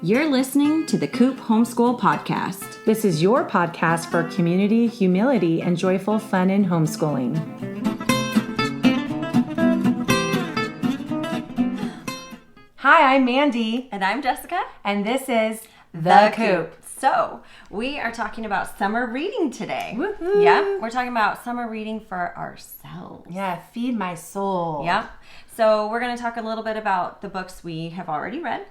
You're listening to the Coop Homeschool Podcast. This is your podcast for community, humility, and joyful fun in homeschooling. Hi, I'm Mandy. And I'm Jessica. And this is The Coop. So, we are talking about summer reading today. Woohoo! Yep, we're talking about summer reading for ourselves. Yeah, feed my soul. Yep. So, we're going to talk a little bit about the books we have already read,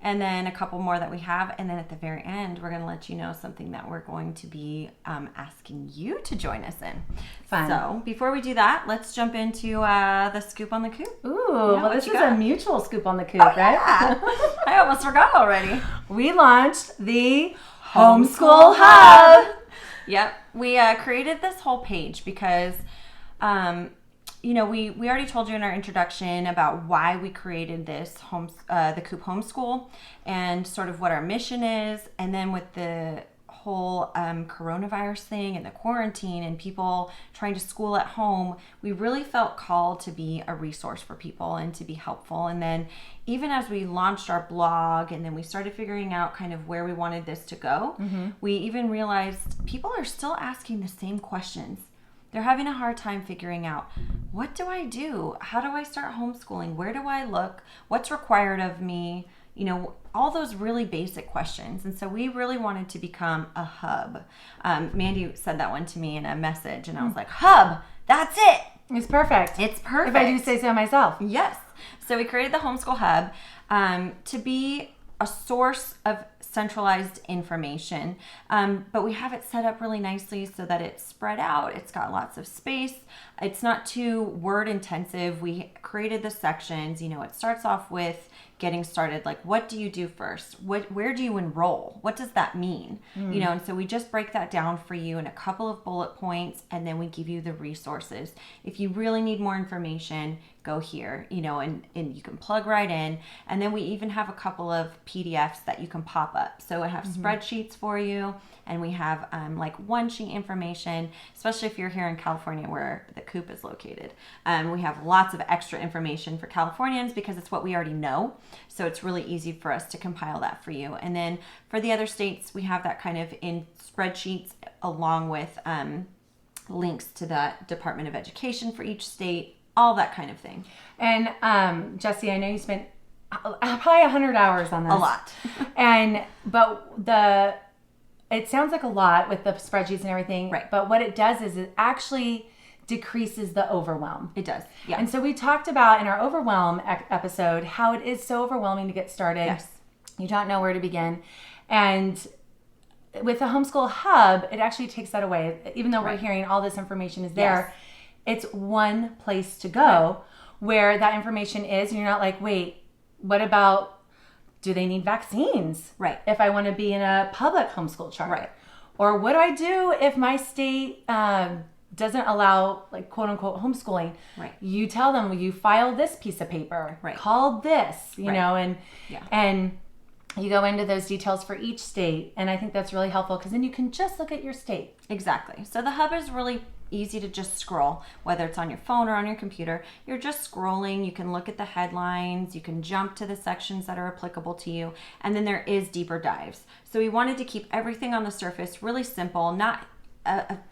and then a couple more that we have, and then at the very end, we're going to let you know something that we're going to be asking you to join us in. Fun. So, before we do that, let's jump into the Scoop on the Coop. Ooh, well, this is a mutual scoop on the Coop, right? Yeah. I almost forgot already. We launched the Homeschool Hub. Yep. We created this whole page because, we already told you in our introduction about why we created this the Coop Homeschool and sort of what our mission is. And then with the whole coronavirus thing and the quarantine and people trying to school at home, we really felt called to be a resource for people and to be helpful. And then even as we launched our blog and then we started figuring out kind of where we wanted this to go, we even realized people are still asking the same questions. They're having a hard time figuring out, what do I do? How do I start homeschooling? Where do I look? What's required of me? You know, all those really basic questions. And so we really wanted to become a hub. Mandy said that one to me in a message, and I was like, hub, that's it. It's perfect. It's perfect. If I do say so myself. Yes. So we created the Homeschool Hub to be a source of centralized information, but we have it set up really nicely so that it's spread out. It's got lots of space. It's not too word intensive. We created the sections. You know, it starts off with getting started, like, what do you do first? Where do you enroll? What does that mean? You know, and so we just break that down for you in a couple of bullet points, and then we give you the resources. If you really need more information, go here, you know, and you can plug right in. And then we even have a couple of PDFs that you can pop up. So I have spreadsheets for you, and we have like one sheet information, especially if you're here in California where the Coop is located. We have lots of extra information for Californians because it's what we already know. So it's really easy for us to compile that for you. And then for the other states, we have that kind of in spreadsheets along with links to the Department of Education for each state, all that kind of thing. And Jessie, I know you spent probably 100 hours on this. A lot. But it sounds like a lot with the spreadsheets and everything. Right. But what it does is it actually decreases the overwhelm. It does. Yeah. And so we talked about in our overwhelm episode how it is so overwhelming to get started. Yes. You don't know where to begin. And with the Homeschool Hub, it actually takes that away. Even though we're hearing all this information is there, it's one place to go where that information is. And you're not like, wait, what about, do they need vaccines? Right. If I want to be in a public homeschool chart. Right. Or what do I do if my state doesn't allow, like, quote unquote homeschooling? Right. You tell them, well, you file this piece of paper, right, called this, you know, and you go into those details for each state. And I think that's really helpful because then you can just look at your state. Exactly. So the hub is really easy to just scroll, whether it's on your phone or on your computer. You're just scrolling. You can look at the headlines. You can jump to the sections that are applicable to you. And then there is deeper dives. So we wanted to keep everything on the surface really simple, not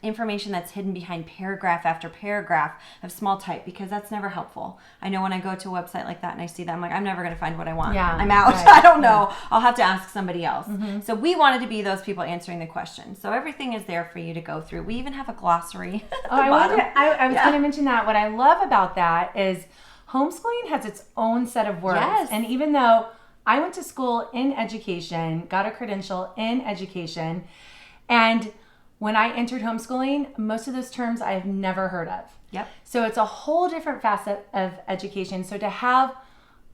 information that's hidden behind paragraph after paragraph of small type, because that's never helpful. I know when I go to a website like that and I see that, I'm like, I'm never going to find what I want. Yeah, I'm out. Right. I don't know. I'll have to ask somebody else. So we wanted to be those people answering the questions. So everything is there for you to go through. We even have a glossary at the bottom. I was going to mention that. What I love about that is homeschooling has its own set of words. Yes. And even though I went to school in education, got a credential in education, and when I entered homeschooling, most of those terms I have never heard of. Yep. So it's a whole different facet of education. So to have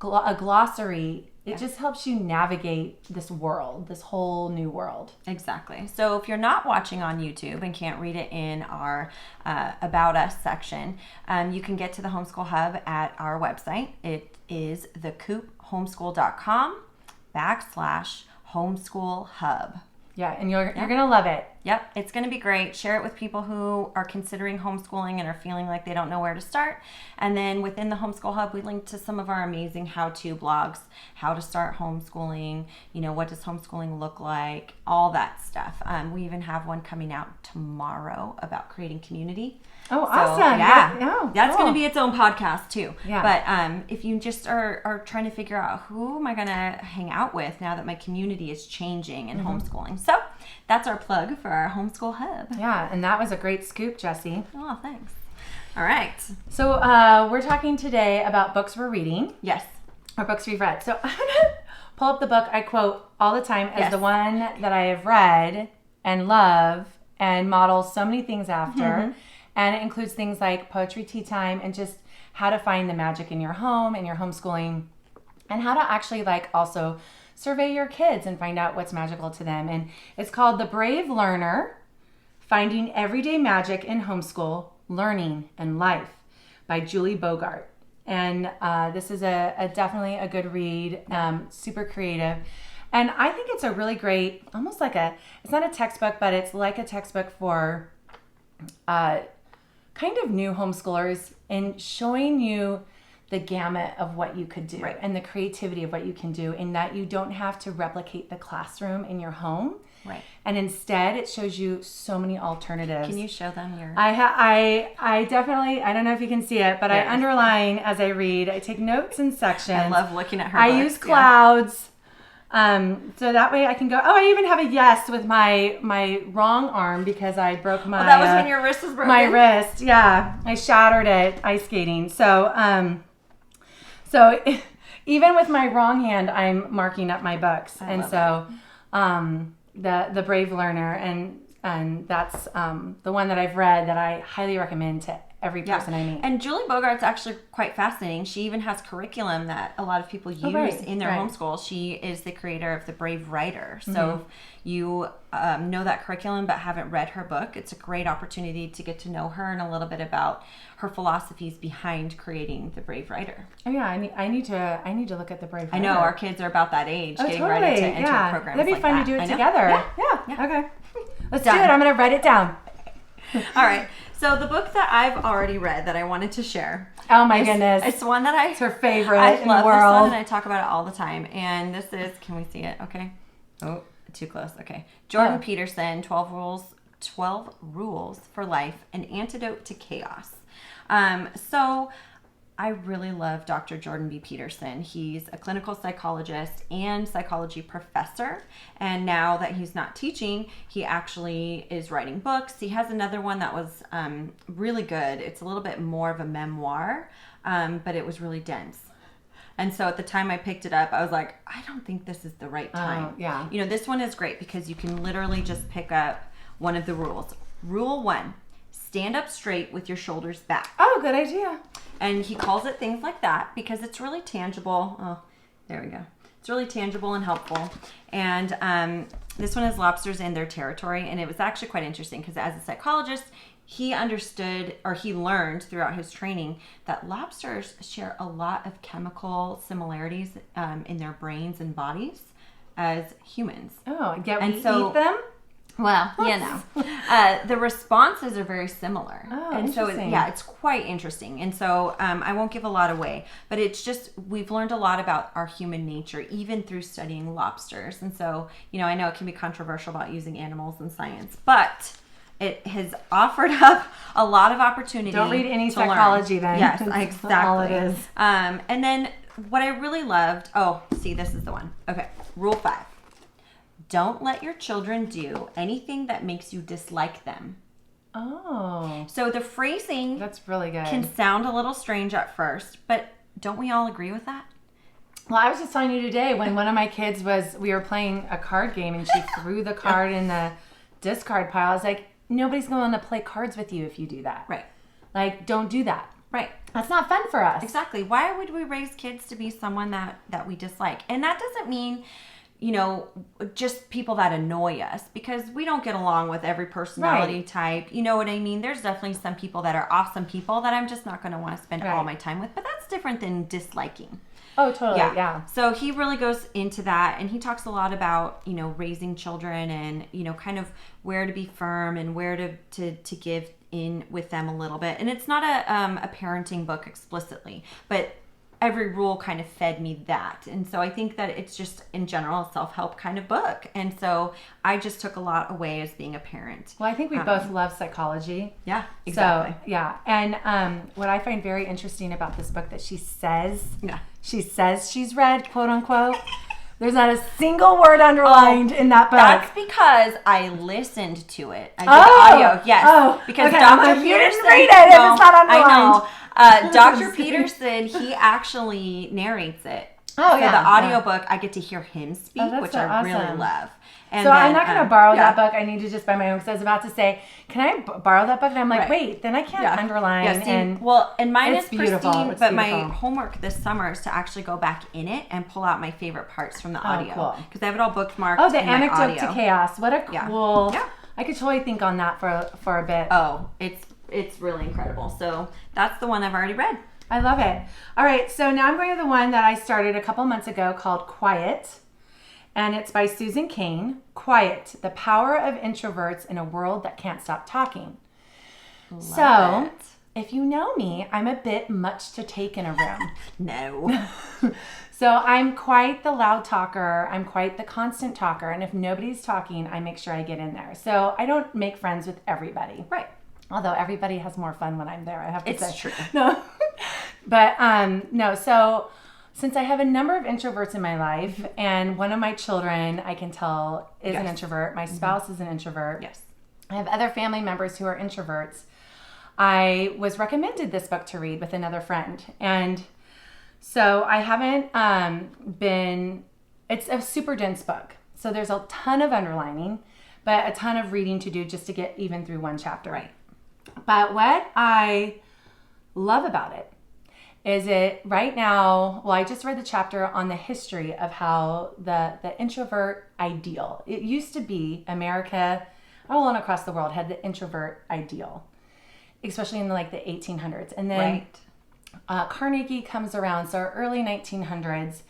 a glossary, it just helps you navigate this world, this whole new world. Exactly. So if you're not watching on YouTube and can't read it in our About Us section, you can get to the Homeschool Hub at our website. It is thecoophomeschool.com/homeschool hub. Yeah, and you're going to love it. Yep, it's going to be great. Share it with people who are considering homeschooling and are feeling like they don't know where to start. And then within the Homeschool Hub, we link to some of our amazing how-to blogs, how to start homeschooling, what does homeschooling look like, all that stuff. We even have one coming out tomorrow about creating community. Oh, awesome. Yeah. That's going to be its own podcast too. Yeah. But if you just are trying to figure out who am I going to hang out with now that my community is changing in homeschooling. So that's our plug for our Homeschool Hub. Yeah, and that was a great scoop, Jessie. Oh, thanks. All right. So we're talking today about books we're reading. Yes. Or books we've read. So I'm going to pull up the book I quote all the time as the one that I have read and love and model so many things after. Mm-hmm. And it includes things like poetry tea time and just how to find the magic in your home and your homeschooling and how to actually also survey your kids and find out what's magical to them. And it's called The Brave Learner, Finding Everyday Magic in Homeschool, Learning and Life by Julie Bogart. And this is definitely a good read, super creative. And I think it's a really great, almost it's not a textbook, but it's like a textbook for kind of new homeschoolers and showing you the gamut of what you could do and the creativity of what you can do, and that you don't have to replicate the classroom in your home. Right. And instead it shows you so many alternatives. Can you show them your... I definitely, I don't know if you can see it, but I underline as I read. I take notes in sections. I love looking at her I books. use clouds. So that way I can go, I even have a yes with my wrong arm because I broke my... that was when your wrist was broken? My wrist, yeah. I shattered it ice skating. So even with my wrong hand, I'm marking up my books. The Brave Learner, and that's the one that I've read that I highly recommend to every person I meet. And Julie Bogart's actually quite fascinating. She even has curriculum that a lot of people use in their homeschool. She is the creator of The Brave Writer. So if you know that curriculum but haven't read her book, it's a great opportunity to get to know her and a little bit about her philosophies behind creating The Brave Writer. Oh yeah, I need to look at The Brave Writer. I know, our kids are about that age, getting ready to enter programs. That'd be fun to do it together. Yeah. Okay. Let's do it. I'm going to write it down. All right. So the book that I've already read that I wanted to share. Oh my goodness. It's one that it's her favorite in the world. I love this one and I talk about it all the time. And this is, can we see it? Okay. Oh, too close. Okay. Jordan Peterson, 12 Rules for Life, An Antidote to Chaos. So I really love Dr. Jordan B. Peterson. He's a clinical psychologist and psychology professor. And now that he's not teaching, he actually is writing books. He has another one that was really good. It's a little bit more of a memoir, but it was really dense. And so at the time I picked it up, I was like, I don't think this is the right time. Yeah. This one is great because you can literally just pick up one of the rules. Rule 1, stand up straight with your shoulders back. Oh, good idea. And he calls it things like that because it's really tangible. Oh, there we go. It's really tangible and helpful. And this one is lobsters in their territory. And it was actually quite interesting because as a psychologist, he understood, or he learned throughout his training, that lobsters share a lot of chemical similarities in their brains and bodies as humans. Oh, we eat them? Well, the responses are very similar. Oh, and so, interesting. it's quite interesting. And so I won't give a lot away, but it's just, we've learned a lot about our human nature, even through studying lobsters. And so, I know it can be controversial about using animals in science, but it has offered up a lot of opportunity. Don't read any psychology learn. then. Yes, exactly. All it is. And then what I really loved, this is the one. Okay, Rule 5. Don't let your children do anything that makes you dislike them. Oh. So the phrasing that's really good. Can sound a little strange at first, but don't we all agree with that? Well, I was just telling you today when one of my kids we were playing a card game and she threw the card in the discard pile. I was like, nobody's going to play cards with you if you do that. Right. Don't do that. Right. That's not fun for us. Exactly. Why would we raise kids to be someone that we dislike? And that doesn't mean, just people that annoy us, because we don't get along with every personality type. You know what I mean? There's definitely some people that are awesome people that I'm just not going to want to spend all my time with. But that's that's different than disliking. Oh, totally. Yeah. So he really goes into that, and he talks a lot about, raising children and, kind of where to be firm and where to give in with them a little bit. And it's not a parenting book explicitly, but every rule kind of fed me that. And so I think that it's just in general a self-help kind of book. And so I just took a lot away as being a parent. Well, I think we both love psychology. Yeah, exactly. So, yeah. And what I find very interesting about this book that she says she's read, quote unquote, there's not a single word underlined in that book. That's because I listened to it. I did audio. Yes. Because okay. Dr. You Peterson. didn't read it if it's not underlined. I know. Dr. Peterson, he actually narrates it. Oh, so yeah. the audiobook, I get to hear him speak, that's which so I really awesome. love. And so then, I'm not going to borrow that book. I need to just buy my own, because I was about to say, can I borrow that book? And I'm like, wait, then I can't underline. Yeah, see, and mine it's is beautiful. pristine, It's but beautiful. my homework this summer is to actually go back in it and pull out my favorite parts from the audio. Cool. Because I have it all bookmarked. Oh, the in my anecdote audio. to chaos. What a cool. Yeah. I could totally think on that for a bit. Oh, it's really incredible. So that's the one I've already read. I love it. All right, so now I'm going to the one that I started a couple months ago called Quiet, and it's by Susan Cain. Quiet, the power of introverts in a world that can't stop talking. Love it. If you know me, I'm a bit much to take in a room. No. So I'm quite the loud talker. I'm quite the constant talker. And if nobody's talking, I make sure I get in there. So I don't make friends with everybody. Right. Although everybody has more fun when I'm there, I have to say. It's true. No. But no, so since I have a number of introverts in my life, and one of my children, I can tell, is an introvert. My spouse is an introvert. Yes. I have other family members who are introverts. I was recommended this book to read with another friend. And so I haven't it's a super dense book. So there's a ton of underlining, but a ton of reading to do just to get even through one chapter. Right. But what I love about it is it right now, well, I just read the chapter on the history of how the introvert ideal, it used to be America, all across the world had the introvert ideal, especially in the 1800s. And then Carnegie comes around, so early 1900s,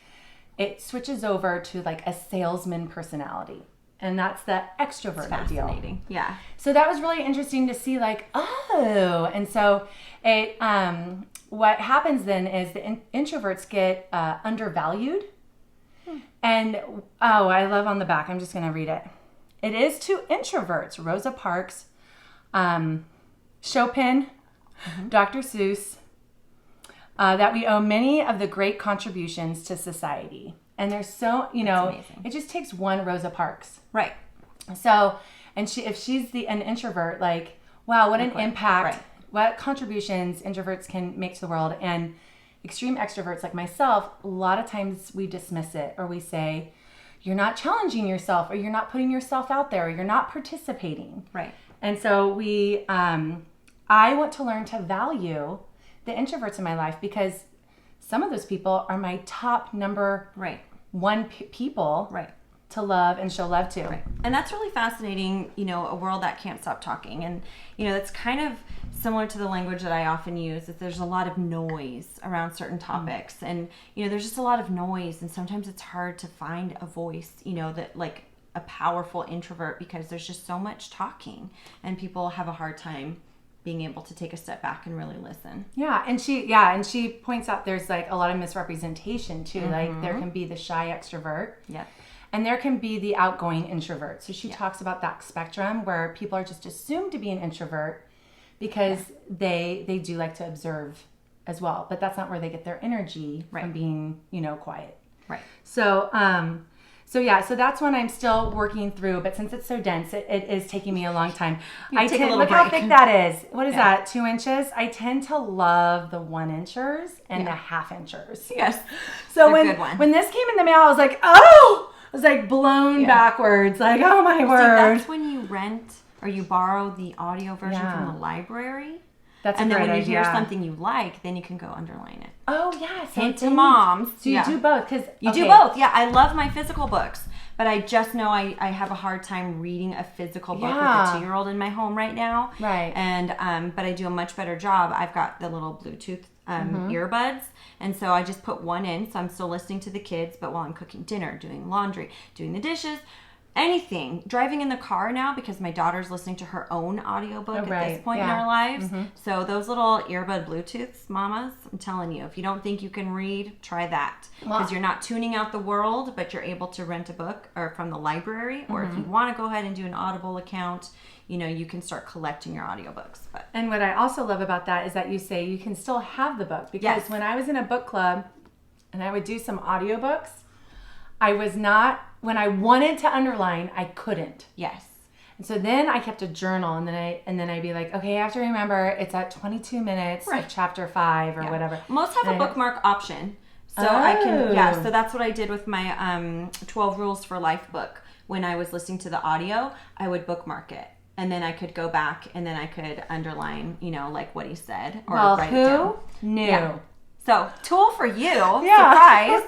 it switches over to a salesman personality. And that's the extrovert ideal. Fascinating. Yeah. So that was really interesting to see and so it what happens then is the introverts get undervalued. And I love on the back, I'm just going to read it. It is to introverts, Rosa Parks, Chopin, Dr. Seuss, that we owe many of the great contributions to society. And there's so, it just takes one Rosa Parks. Right. So, and if she's an introvert, wow, what an impact, what contributions introverts can make to the world. And extreme extroverts like myself, a lot of times we dismiss it, or we say, you're not challenging yourself, or you're not putting yourself out there, or you're not participating. Right. And so I want to learn to value the introverts in my life, because some of those people are my top number one people to love and show love to. Right. And that's really fascinating, a world that can't stop talking. And, that's kind of similar to the language that I often use, that there's a lot of noise around certain topics. And, there's just a lot of noise. And sometimes it's hard to find a voice, that a powerful introvert, because there's just so much talking and people have a hard time being able to take a step back and really listen. Yeah, and she points out there's a lot of misrepresentation too. There can be the shy extrovert. Yeah. And there can be the outgoing introvert. So she talks about that spectrum where people are just assumed to be an introvert because they do like to observe as well. But that's not where they get their energy from being, quiet. Right. So that's one I'm still working through, but since it's so dense, it is taking me a long time. Look how thick that is. What is that, 2 inches? I tend to love the 1 inchers and the half inchers. Yes. So when this came in the mail, I was like, oh! I was blown backwards. Oh my word. That's when you rent or you borrow the audio version from the library. That's and a then great when you idea. hear something you like, then you can go underline it. Oh, yeah. So hint to moms. So you do both. You do both. Yeah, I love my physical books, but I just know I have a hard time reading a physical book with a 2-year-old in my home right now. Right. And but I do a much better job. I've got the little Bluetooth earbuds. And so I just put one in. So I'm still listening to the kids, but while I'm cooking dinner, doing laundry, doing the dishes, anything, driving in the car now, because my daughter's listening to her own audiobook at this point in our lives. So those little earbud Bluetooths, mamas, I'm telling you, if you don't think you can read, try that. Because you're not tuning out the world, but you're able to rent a book or from the library. Or if you want to go ahead and do an Audible account, you can start collecting your audiobooks. But. And what I also love about that is that you say you can still have the book. Because when I was in a book club and I would do some audiobooks, I was not, when I wanted to underline, I couldn't. Yes. And so then I kept a journal, and then I'd be like, okay, I have to remember it's at 22 minutes of chapter 5 or whatever. Most have a bookmark option. So I can, so that's what I did with my 12 Rules for Life book. When I was listening to the audio, I would bookmark it. And then I could go back and then I could underline, like what he said. Or write it down. Knew? Yeah. So, tool for you. Surprise.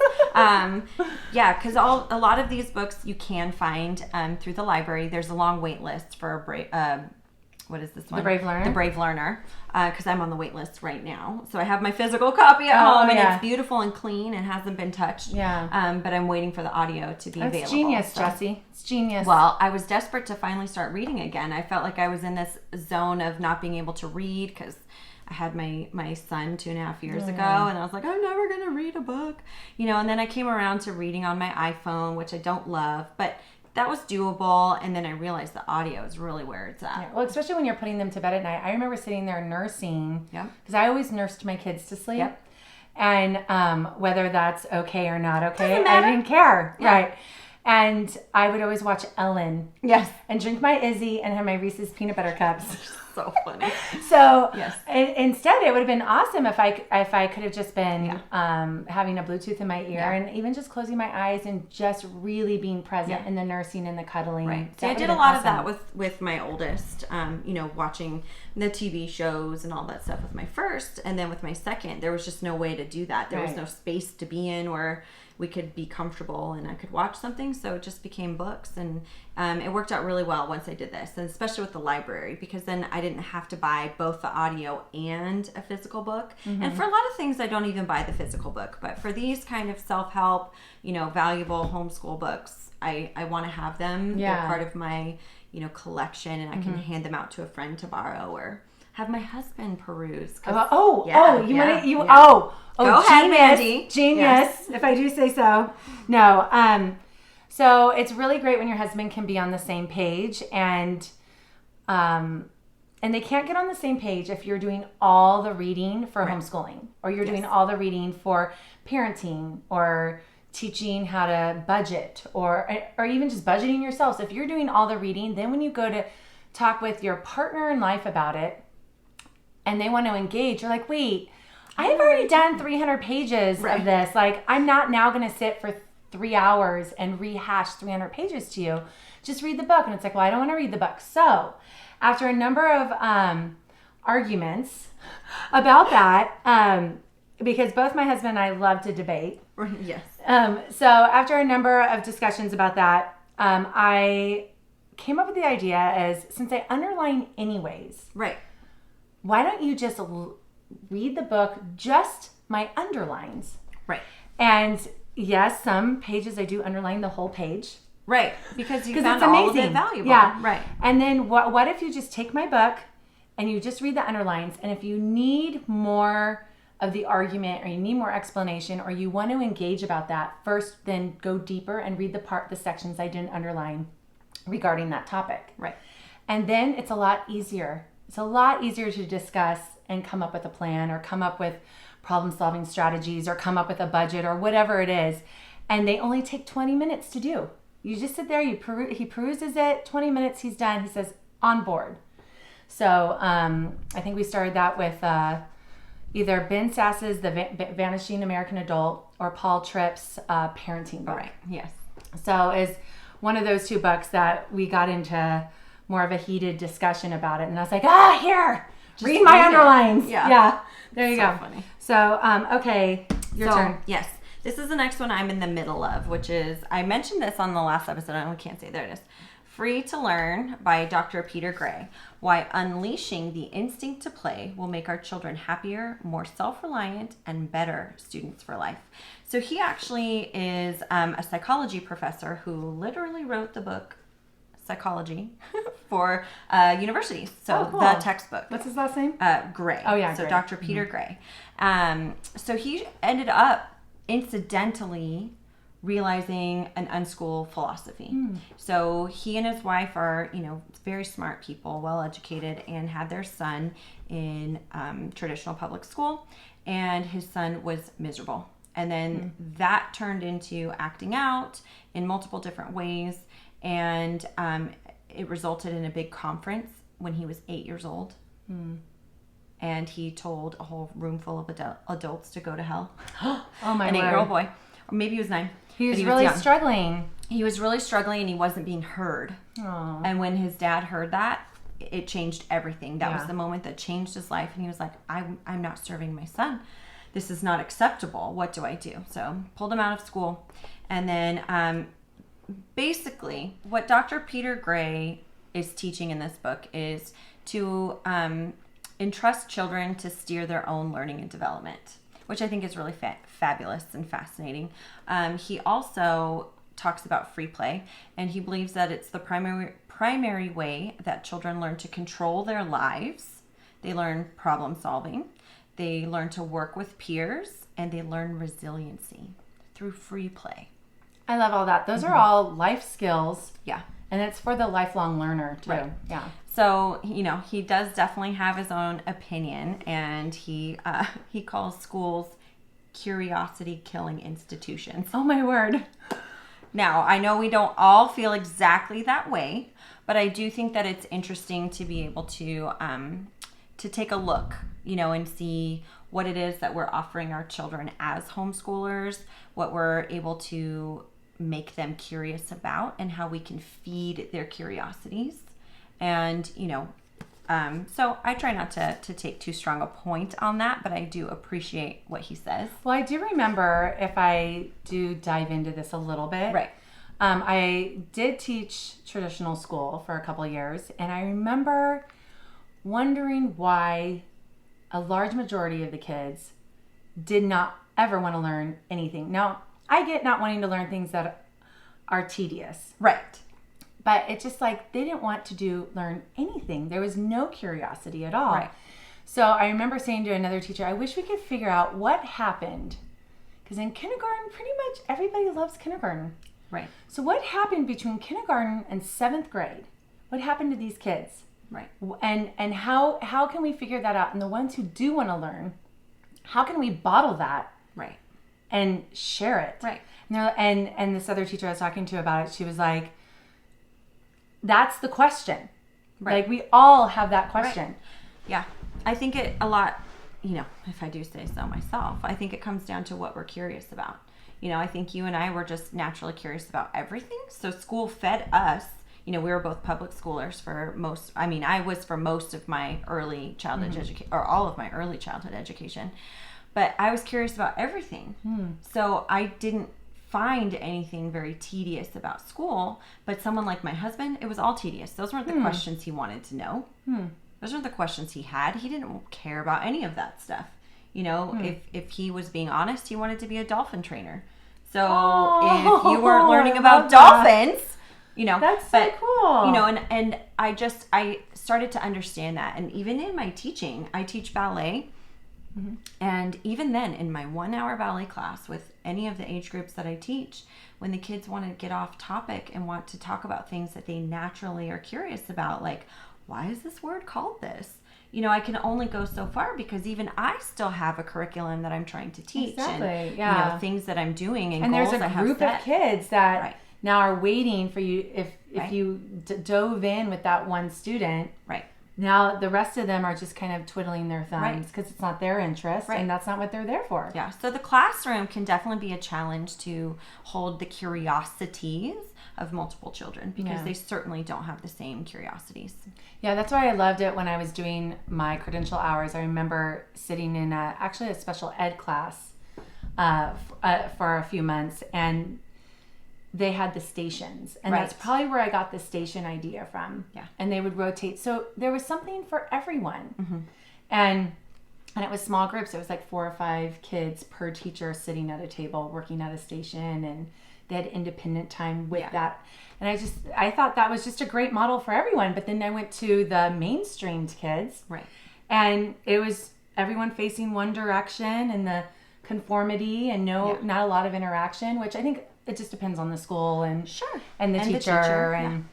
Because a lot of these books you can find through the library. There's a long wait list for what is this one? The Brave Learner. The Brave Learner. Because I'm on the wait list right now. So I have my physical copy at home, and it's beautiful and clean and hasn't been touched. Yeah. But I'm waiting for the audio to be available. It's genius, Jessie. It's genius. Well, I was desperate to finally start reading again. I felt like I was in this zone of not being able to read because I had my son 2.5 years ago, and I was like, I'm never going to read a book. And then I came around to reading on my iPhone, which I don't love, but that was doable. And then I realized the audio is really where it's at. Yeah. Well, especially when you're putting them to bed at night. I remember sitting there nursing, because I always nursed my kids to sleep. Yep. And whether that's okay or not okay, Doesn't matter. I didn't care. Yeah. Right. And I would always watch Ellen. Yes. And drink my Izzy and have my Reese's peanut butter cups. So funny. So yes. Instead, it would have been awesome if I could have just been having a Bluetooth in my ear and even just closing my eyes and just really being present in the nursing and the cuddling. Right. See, I did a lot of that with my oldest, watching the TV shows and all that stuff with my first. And then with my second, there was just no way to do that. There was no space to be in where we could be comfortable and I could watch something. So it just became books. And it worked out really well once I did this, and especially with the library, because then I didn't have to buy both the audio and a physical book. And for a lot of things, I don't even buy the physical book. But for these kind of self-help, valuable homeschool books, I want to have them. They're part of my, collection, and I can hand them out to a friend to borrow or have my husband peruse. Go ahead, Mandy. Genius, Yes. if I do say so. No, so it's really great when your husband can be on the same page, and they can't get on the same page if you're doing all the reading for homeschooling, or you're doing all the reading for parenting, or teaching how to budget, or even just budgeting yourself. So if you're doing all the reading, then when you go to talk with your partner in life about it, and they want to engage, you're like, wait, I've already done 300 pages of this. Like, I'm not now going to sit for 3 hours and rehash 300 pages to you. Just read the book. And it's like, well, I don't want to read the book. So after a number of arguments about that, because both my husband and I love to debate. Yes. So after a number of discussions about that, I came up with the idea as, since I underline anyways, why don't you just read the book, just my underlines? Right. And yes, some pages I do underline the whole page. Right. Because you found all of it valuable. Yeah. Right. And then what if you just take my book and you just read the underlines, and if you need more of the argument, or you need more explanation, or you want to engage about that first, then go deeper and read the sections I didn't underline regarding that topic. Right. And then it's a lot easier. It's a lot easier to discuss and come up with a plan, or come up with problem-solving strategies, or come up with a budget, or whatever it is. And they only take 20 minutes to do. You just sit there, he peruses it, 20 minutes, he's done. He says, on board. So I think we started that with either Ben Sass's The Vanishing American Adult, or Paul Tripp's parenting book. Right. Yes. So it's one of those two books that we got into more of a heated discussion about it. And I was like, here, just read my underlines. Yeah. There you go. Funny. So, okay, your turn. Yes. This is the next one I'm in the middle of, which is, I mentioned this on the last episode. I can't say, there it is. Free to Learn by Dr. Peter Gray. Why unleashing the instinct to play will make our children happier, more self-reliant, and better students for life. So he actually is a psychology professor who literally wrote the book Psychology for universities. So cool. The textbook. What's his last name? Gray. Oh, yeah, So Gray. Dr. Peter Gray. So he ended up incidentally realizing an unschool philosophy. So he and his wife are, very smart people, well educated, and had their son in traditional public school, and his son was miserable. And then that turned into acting out in multiple different ways, and it resulted in a big conference when he was 8 years old. And he told a whole room full of adults to go to hell. Oh my An word. 8-year-old boy, or maybe he was 9. He was but really young. struggling. He was really struggling, and he wasn't being heard. Aww. And when his dad heard that, it changed everything. That was Yeah. the moment that changed his life, and he was like, I'm not serving my son. This is not acceptable. What do I do? So pulled him out of school. And then basically what Dr. Peter Gray is teaching in this book is to entrust children to steer their own learning and development, which I think is really fabulous and fascinating. He also talks about free play, and he believes that it's the primary way that children learn to control their lives. They learn problem solving, they learn to work with peers, and they learn resiliency through free play. I love all that. Those are all life skills. Yeah. And it's for the lifelong learner, too. Right. Yeah. So, he does definitely have his own opinion, and he calls schools curiosity-killing institutions. Oh, my word. Now, I know we don't all feel exactly that way, but I do think that it's interesting to be able to take a look, and see what it is that we're offering our children as homeschoolers, what we're able to make them curious about, and how we can feed their curiosities. And, so I try not to take too strong a point on that, but I do appreciate what he says. Well, I do remember, if I do dive into this a little bit. Right. I did teach traditional school for a couple of years, and I remember wondering why a large majority of the kids did not ever want to learn anything. Now, I get not wanting to learn things that are tedious. Right. But it's just like they didn't want to learn anything. There was no curiosity at all. Right. So I remember saying to another teacher, I wish we could figure out what happened. Because in kindergarten, pretty much everybody loves kindergarten. Right. So what happened between kindergarten and 7th grade? What happened to these kids? Right. And how can we figure that out? And the ones who do want to learn, how can we bottle that? Right. And share it? Right. And this other teacher I was talking to about it, she was like, that's the question. Right. Like, we all have that question. Right. Yeah. I think it a lot, if I do say so myself, I think it comes down to what we're curious about. I think you and I were just naturally curious about everything. So school fed us. We were both public schoolers I was for most of my early childhood education, or all of my early childhood education. But I was curious about everything. So I didn't find anything very tedious about school, but someone like my husband, it was all tedious. Those weren't the questions he wanted to know. Those weren't the questions he had. He didn't care about any of that stuff. If he was being honest, he wanted to be a dolphin trainer. So if you weren't learning about dolphins, that's so cool. And I started to understand that. And even in my teaching, I teach ballet. And even then, in my 1-hour ballet class with any of the age groups that I teach, when the kids want to get off topic and want to talk about things that they naturally are curious about, like, why is this word called this? I can only go so far, because even I still have a curriculum that I'm trying to teach. Exactly. And, yeah. things that I'm doing and there's goals I a have group set. of kids that Right. now are waiting for you. If Right. you dove in with that one student, Right. now the rest of them are just kind of twiddling their thumbs Right. because it's not their interest, Right. and that's not what they're there for. Yeah. So the classroom can definitely be a challenge to hold the curiosities of multiple children, because Yeah. they certainly don't have the same curiosities. Yeah, that's why I loved it when I was doing my credential hours. I remember sitting in actually a special ed class for a few months, and they had the stations, and Right. that's probably where I got the station idea from. Yeah. And they would rotate. So there was something for everyone. Mm-hmm. And it was small groups. It was like 4 or 5 kids per teacher sitting at a table working at a station, and they had independent time with that. And I thought that was just a great model for everyone. But then I went to the mainstreamed kids. Right. And it was everyone facing one direction, and the conformity and not a lot of interaction, which I think it just depends on the school and Sure. and the teacher and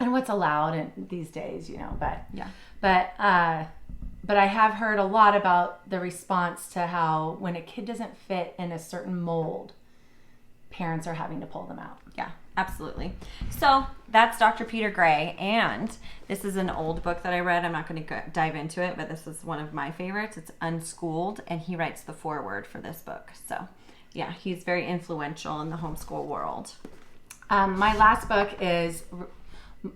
and what's allowed these days, but yeah. But I have heard a lot about the response to how when a kid doesn't fit in a certain mold, parents are having to pull them out. Yeah, absolutely. So that's Dr. Peter Gray, and this is an old book that I read. I'm not going to dive into it, but this is one of my favorites. It's Unschooled, and he writes the foreword for this book. So yeah, he's very influential in the homeschool world. My last book is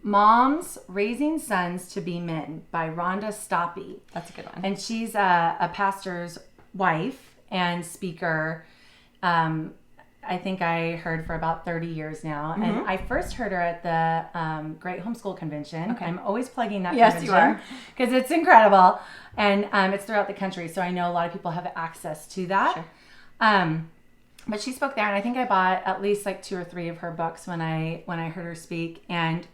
Moms Raising Sons to Be Men by Rhonda Stoppe. That's a good one. And she's a pastor's wife and speaker. I think I heard for about 30 years now. Mm-hmm. And I first heard her at the Great Homeschool Convention. Okay. I'm always plugging that yes, convention. you are. Because it's incredible. And it's throughout the country. So I know a lot of people have access to that. Sure. But she spoke there, and I think I bought at least like 2 or 3 of her books when I heard her speak. And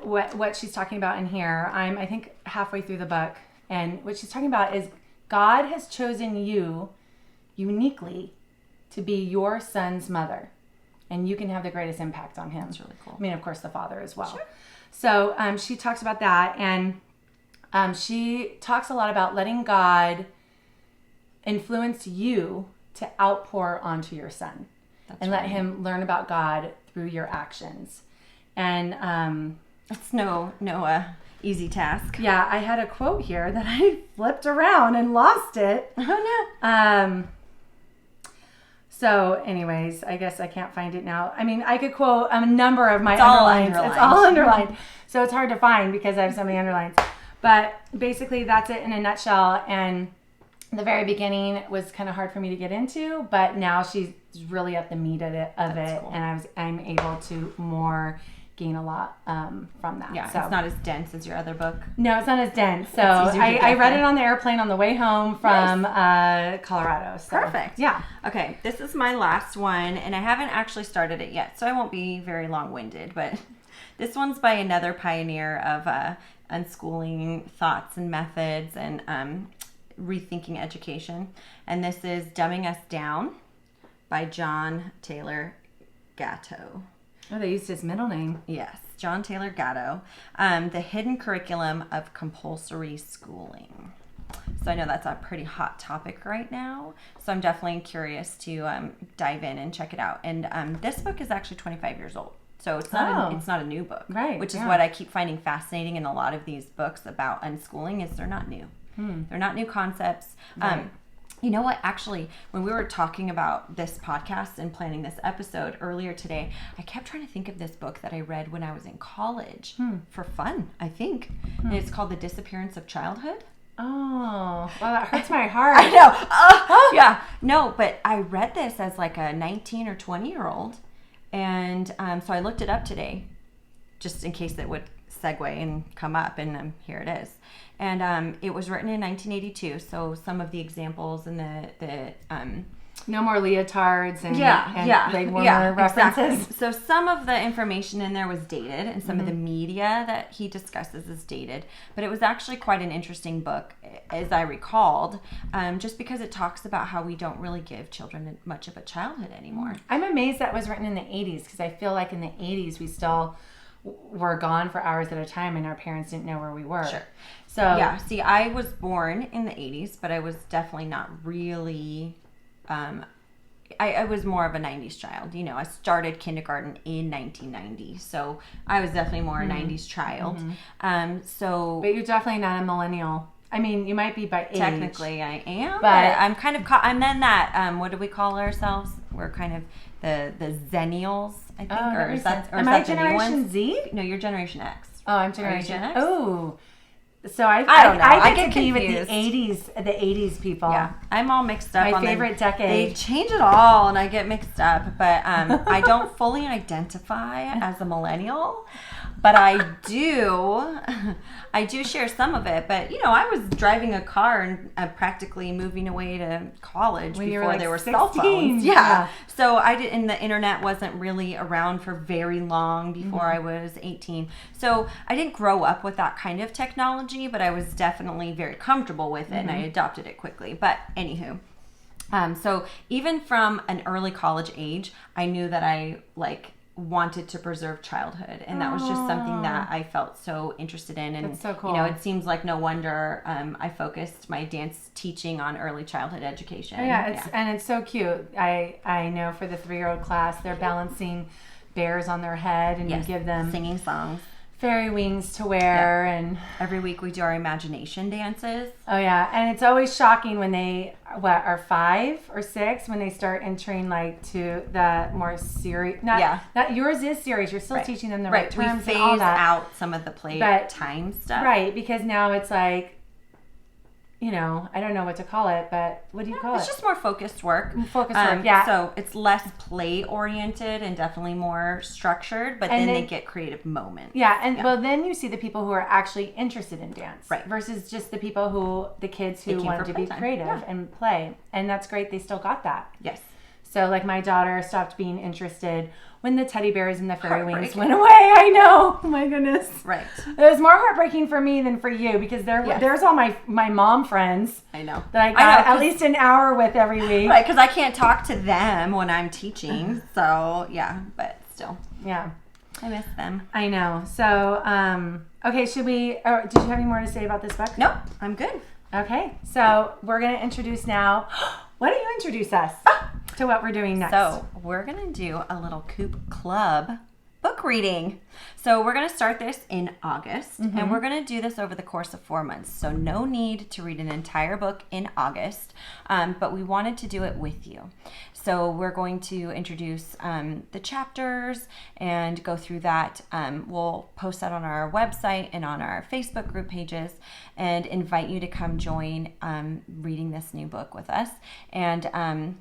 what she's talking about in here, I think halfway through the book, and what she's talking about is God has chosen you uniquely to be your son's mother, and you can have the greatest impact on him. That's really cool. I mean, of course, the father as well. Sure. So she talks about that, and she talks a lot about letting God influence you to outpour onto your son. That's and right. let him learn about God through your actions. And it's no easy task. yeah, I had a quote here that I flipped around and lost it. Oh no. So anyways, I guess I can't find it now. I mean, I could quote a number of my It's all underlines. underlined. It's all underlined. So it's hard to find because I have so many underlines. But basically that's it in a nutshell. And the very beginning was kind of hard for me to get into, but now she's really at the meat of it, Cool. and I'm able to more gain a lot from that. Yeah, so. it's not as dense as your other book. No, it's not as dense. So It's easier to I get read there. it on the airplane on the way home from Colorado. So. Perfect. Yeah. Okay, this is my last one, and I haven't actually started it yet, so I won't be very long-winded, but this one's by another pioneer of unschooling thoughts and methods and rethinking education, and this is Dumbing Us Down by John Taylor Gatto. Oh, they used his middle name. Yes, John Taylor Gatto. The Hidden Curriculum of Compulsory Schooling. So I know that's a pretty hot topic right now. So I'm definitely curious to dive in and check it out. And this book is actually 25 years old. So it's not a new book. Right, Which is yeah. what I keep finding fascinating in a lot of these books about unschooling is they're not new. They're not new concepts. Right. You know what? Actually, when we were talking about this podcast and planning this episode earlier today, I kept trying to think of this book that I read when I was in college for fun, I think. And it's called The Disappearance of Childhood. Oh, well, that hurts my heart. I know. Yeah. No, but I read this as like a 19 or 20-year-old. And so I looked it up today just in case it would segue and come up. And here it is. And it was written in 1982. So some of the examples and the No more leotards and leg warmer references. Exactly. So some of the information in there was dated, and some of the media that he discusses is dated. But it was actually quite an interesting book, as I recalled, just because it talks about how we don't really give children much of a childhood anymore. I'm amazed that was written in the 80s because I feel like in the 80s we still were gone for hours at a time and our parents didn't know where we were. Sure. So yeah, see, I was born in the 80s, but I was definitely not really... I was more of a 90s child. You know, I started kindergarten in 1990, so I was definitely more a 90s child. But you're definitely not a millennial. I mean, you might be by age. Technically, I am, But I'm kind of I'm then that. What do we call ourselves? We're kind of the Zennials, I think, that or makes is that sense. or Am is I that the new Generation ones? Z? No, you're Generation X. Oh, I'm Are you Generation Gen X? Oh, So I don't know. I get get to be with confused. the 80s people. Yeah, I'm all mixed up. My favorite decade. They change it all, and I get mixed up. But I don't fully identify as a millennial, but I do share some of it. But I was driving a car and practically moving away to college When you were before like there were 16. cell phones. Yeah. So and the internet wasn't really around for very long before I was 18. So I didn't grow up with that kind of technology, but I was definitely very comfortable with it, and I adopted it quickly. But anywho, so even from an early college age, I knew that I wanted to preserve childhood, and that was just something that I felt so interested in. And that's so cool. It seems like no wonder I focused my dance teaching on early childhood education. Oh, yeah, and it's so cute. I know for the 3-year-old class, they're balancing bears on their head, and you give them singing songs, fairy wings to wear, and every week we do our imagination dances. Oh yeah, and it's always shocking when they are 5 or 6 when they start entering to the more serious. Not yours is serious. You're still teaching them the right terms we phase and all that. out some of the time stuff. Right, because now it's I don't know what to call it, but what do you call it? It's just more focused work. Yeah. So it's less play oriented and definitely more structured, but then they get creative moments. Yeah, well, then you see the people who are actually interested in dance, versus just the kids who wanted to be creative and play, and that's great. They still got that. Yes. So my daughter stopped being interested when the teddy bears and the fairy wings went away. I know. Oh my goodness. Right. It was more heartbreaking for me than for you, because there's all my mom friends. I know. That I got at least an hour with every week. Right, because I can't talk to them when I'm teaching. So yeah, but still. Yeah. I miss them. I know. So okay, should we? Did you have any more to say about this book? Nope. I'm good. Okay, so we're going to introduce now. Why don't you introduce us to what we're doing next? So we're going to do a little Coop Club book reading. So we're going to start this in August, and we're going to do this over the course of 4 months. So no need to read an entire book in August, but we wanted to do it with you. So we're going to introduce the chapters and go through that. We'll post that on our website and on our Facebook group pages, and invite you to come join reading this new book with us. And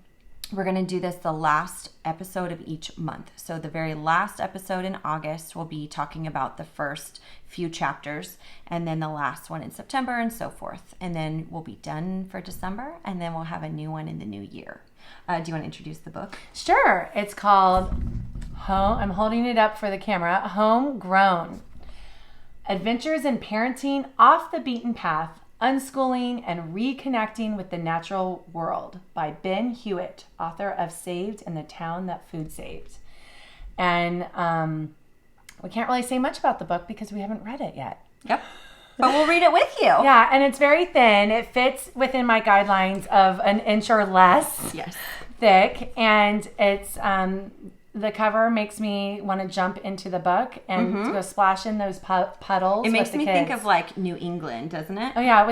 we're going to do this the last episode of each month. So the very last episode in August, we'll be talking about the first few chapters, and then the last one in September, and so forth. And then we'll be done for December, and then we'll have a new one in the new year. Do you want to introduce the book? Sure. It's called I'm holding it up for the camera. Homegrown. Adventures in Parenting Off the Beaten Path, Unschooling and Reconnecting with the Natural World by Ben Hewitt, author of Saved and the Town That Food Saved. And we can't really say much about the book because we haven't read it yet. Yep. But we'll read it with you. Yeah, and it's very thin. It fits within my guidelines of an inch or less thick. And it's the cover makes me want to jump into the book and to go splash in those puddles. It makes me kids. think of like New England, doesn't it? Oh yeah,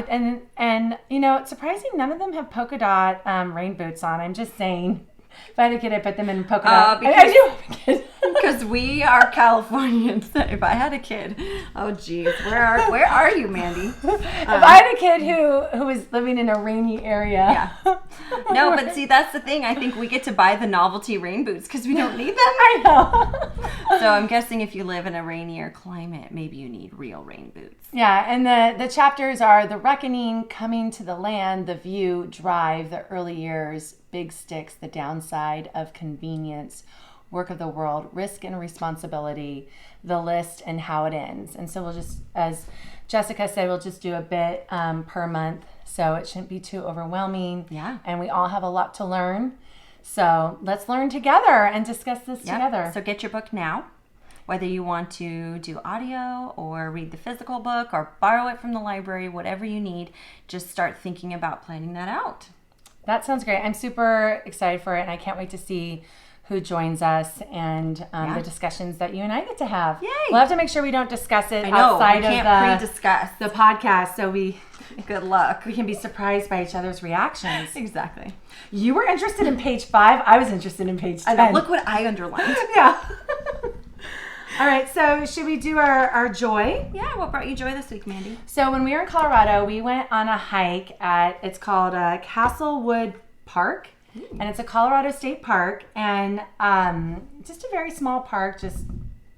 and it's surprising none of them have polka dot rain boots on. I'm just saying. If I had a kid, I'd put them in polka dot. I do have a kid. Because we are Californians. If I had a kid, oh geez, where are you, Mandy? If I had a kid who was living in a rainy area. Yeah. No, but see, that's the thing. I think we get to buy the novelty rain boots because we don't need them. I know. So I'm guessing if you live in a rainier climate, maybe you need real rain boots. Yeah, and the chapters are The Reckoning, Coming to the Land, The View, Drive, The Early Years, Big Sticks, The Downside of Convenience, Work of the World, Risk and Responsibility, The List, and How It Ends. And so we'll just, as Jessica said, we'll just do a bit per month, so it shouldn't be too overwhelming. Yeah. And we all have a lot to learn. So let's learn together and discuss this together. So get your book now. Whether you want to do audio or read the physical book or borrow it from the library, whatever you need, just start thinking about planning that out. That sounds great. I'm super excited for it, and I can't wait to see who joins us and the discussions that you and I get to have. Yay! We'll have to make sure we don't discuss it outside of pre-discuss the podcast, so we good luck. We can be surprised by each other's reactions. Exactly. You were interested in page 5. I was interested in page 10. I know, look what I underlined. Yeah. All right, so should we do our joy? Yeah, what brought you joy this week, Mandy? So when we were in Colorado, we went on a hike it's called Castlewood Park, and it's a Colorado State Park, and just a very small park, just,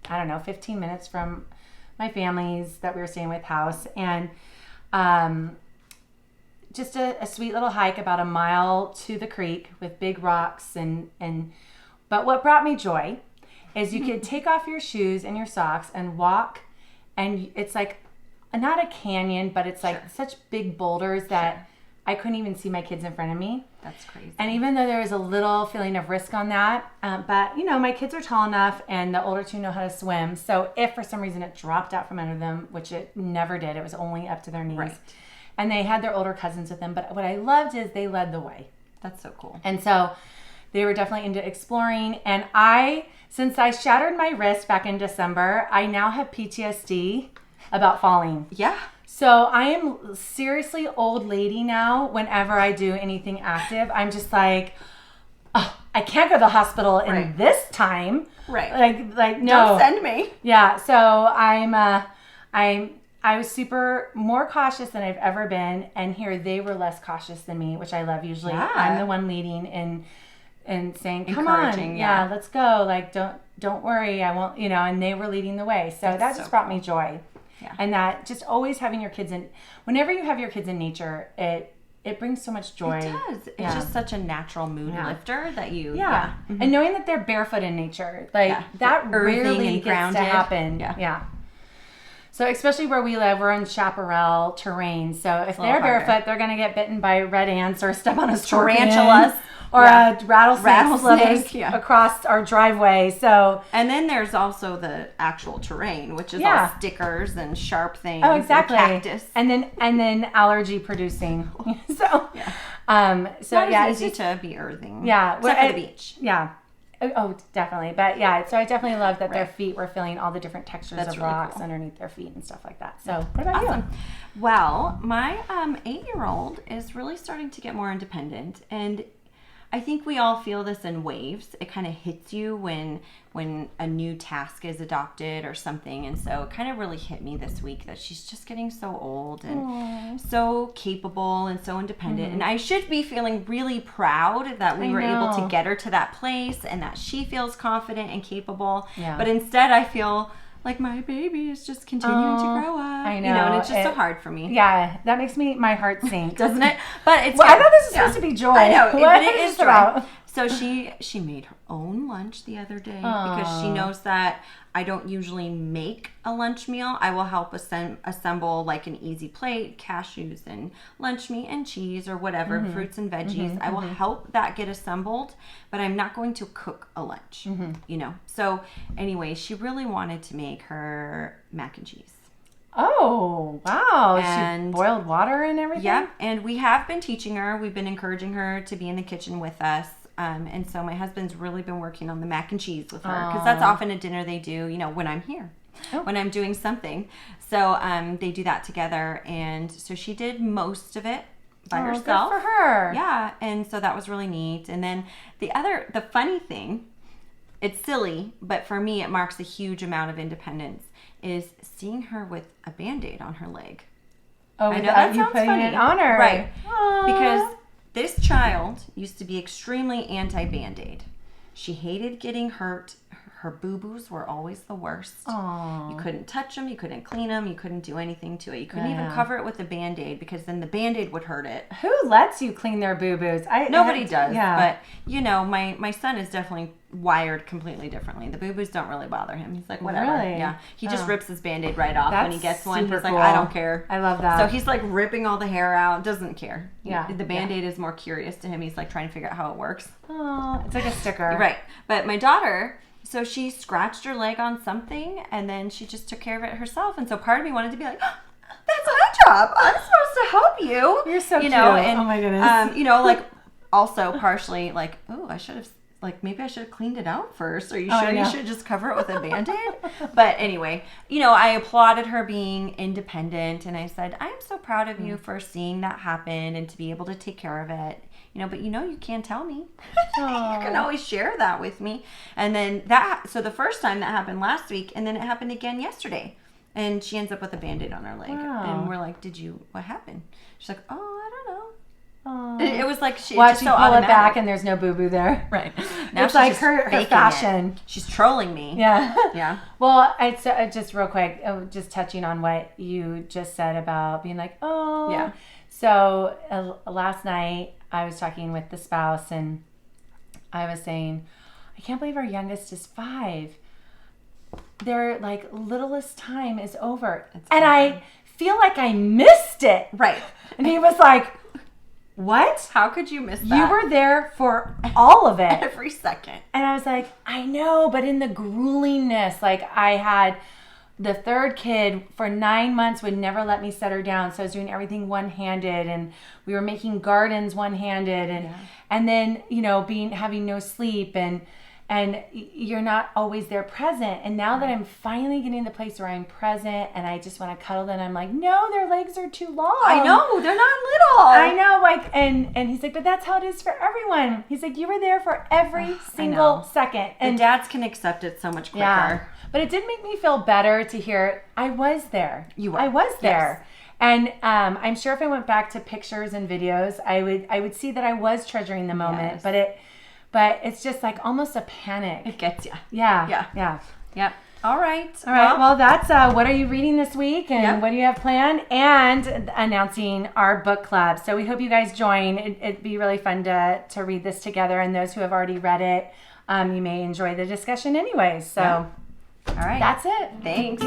I don't know, 15 minutes from my family's that we were staying with house, and just a sweet little hike about a mile to the creek with big rocks, but what brought me joy is you could take off your shoes and your socks and walk, and it's like not a canyon, but it's like such big boulders that I couldn't even see my kids in front of me. That's crazy. And even though there was a little feeling of risk on that, but my kids are tall enough and the older two know how to swim. So if for some reason it dropped out from under them, which it never did, it was only up to their knees. Right. And they had their older cousins with them. But what I loved is they led the way. That's so cool. And so they were definitely into exploring. And since I shattered my wrist back in December, I now have PTSD about falling. Yeah. So I am seriously old lady now. Whenever I do anything active, I'm just like, oh, I can't go to the hospital in this time. Right. Like no. Don't send me. Yeah. So I was super more cautious than I've ever been, and here they were less cautious than me, which I love. Usually, I'm the one leading and saying, "Come on, yeah, let's go." Like, don't worry, I won't. And they were leading the way. So that just brought me joy. Yeah. And that just always having your kids whenever you have your kids in nature, it brings so much joy. It does. It's just such a natural mood lifter that you. Yeah. Mm-hmm. And knowing that they're barefoot in nature, that rarely gets to happen. Yeah. So especially where we live, we're in chaparral terrain. So if they're barefoot, they're going to get bitten by red ants or step on a scorpion. Tarantulas. Or a rattlesnake across our driveway. So, and then there's also the actual terrain, which is all stickers and sharp things. Oh, exactly. And cactus. And then allergy producing. So It's easy to be earthing. Yeah, except for the beach. Yeah. Oh, definitely. But yeah, so I definitely love that their feet were feeling all the different textures of really rocks underneath their feet and stuff like that. So what about you? Well, my 8-year-old is really starting to get more independent, and I think we all feel this in waves. It kind of hits you when a new task is adopted or something. And so it kind of really hit me this week that she's just getting so old and so capable and so independent. Mm-hmm. And I should be feeling really proud that we were able to get her to that place and that she feels confident and capable. Yeah. But instead I feel like my baby is just continuing to grow up. I know. And it's just so hard for me. Yeah, that makes my heart sink. Doesn't it? But it's I thought this was supposed to be joy. I know, but it is joy. So she made her own lunch the other day because she knows that I don't usually make a lunch meal. I will help assemble like an easy plate, cashews and lunch meat and cheese or whatever, fruits and veggies. I will help that get assembled, but I'm not going to cook a lunch, So anyway, she really wanted to make her mac and cheese. Oh, wow. And she boiled water and everything? Yep. And we have been teaching her. We've been encouraging her to be in the kitchen with us. And so my husband's really been working on the mac and cheese with her because that's often a dinner they do, when I'm here, when I'm doing something. So they do that together. And so she did most of it by herself. Good for her. Yeah. And so that was really neat. And then the funny thing, it's silly, but for me, it marks a huge amount of independence, is seeing her with a Band-Aid on her leg. Oh, I know that sounds funny. It on her. Right. Aww. Because this child used to be extremely anti-Band-Aid. She hated getting hurt. Her boo-boos were always the worst. Aww. You couldn't touch them. You couldn't clean them. You couldn't do anything to it. You couldn't even cover it with a Band-Aid because then the Band-Aid would hurt it. Who lets you clean their boo-boos? Nobody does. Yeah. But, my son is definitely wired completely differently. The boo-boos don't really bother him. He's like, whatever. Really? Yeah. He just rips his Band-Aid right off when he gets one. He's like, cool. I don't care. I love that. So he's like ripping all the hair out. Doesn't care. Yeah. The Band-Aid is more curious to him. He's like trying to figure out how it works. Oh, it's like a sticker. Right. But my daughter, so she scratched her leg on something and then she just took care of it herself. And so part of me wanted to be like, oh, that's my job. I'm supposed to help you. You're so cute. And, oh my goodness. Like also partially like, oh, I should have, like, maybe I should have cleaned it out first. Are you sure you should just cover it with a Band-Aid? But anyway, I applauded her being independent and I said, I am so proud of you for seeing that happen and to be able to take care of it. but you can tell me. You Aw. can always share that with me. And then so the first time that happened last week, and then it happened again yesterday. And she ends up with a Band-Aid on her leg. Wow. And we're like, what happened? She's like, oh, I don't know. Aw. It was like she Watch just you so pull it automatic. back and there's no boo-boo there. Right. Now it's like her faking it. fashion. She's trolling me. Yeah. Yeah. Well, just real quick, just touching on what you just said about being like, oh. Yeah. So last night I was talking with the spouse and I was saying, I can't believe our youngest is 5. Their like littlest time is over. And I feel like I missed it. Right. And he was like, what? How could you miss that? You were there for all of it. Every second. And I was like, I know, but in the gruelingness, like I had the third kid for 9 months would never let me set her down. So I was doing everything one-handed and we were making gardens one-handed and then, having no sleep and you're not always there present. And now that I'm finally getting to the place where I'm present and I just want to cuddle them, I'm like, no, their legs are too long. I know, they're not little. I know, like, and he's like, but that's how it is for everyone. He's like, you were there for every single second. And the dads can accept it so much quicker. yeah, but it did make me feel better to hear I was there. You were. I was there. Yes. And I'm sure if I went back to pictures and videos, I would see that I was treasuring the moment. Yes. But it's just like almost a panic. It gets you. Yeah. Yep. All right. All right. Well, that's what are you reading this week and what do you have planned? And announcing our book club. So we hope you guys join. It'd be really fun to read this together. And those who have already read it, you may enjoy the discussion anyways. So all right. That's it. Thanks.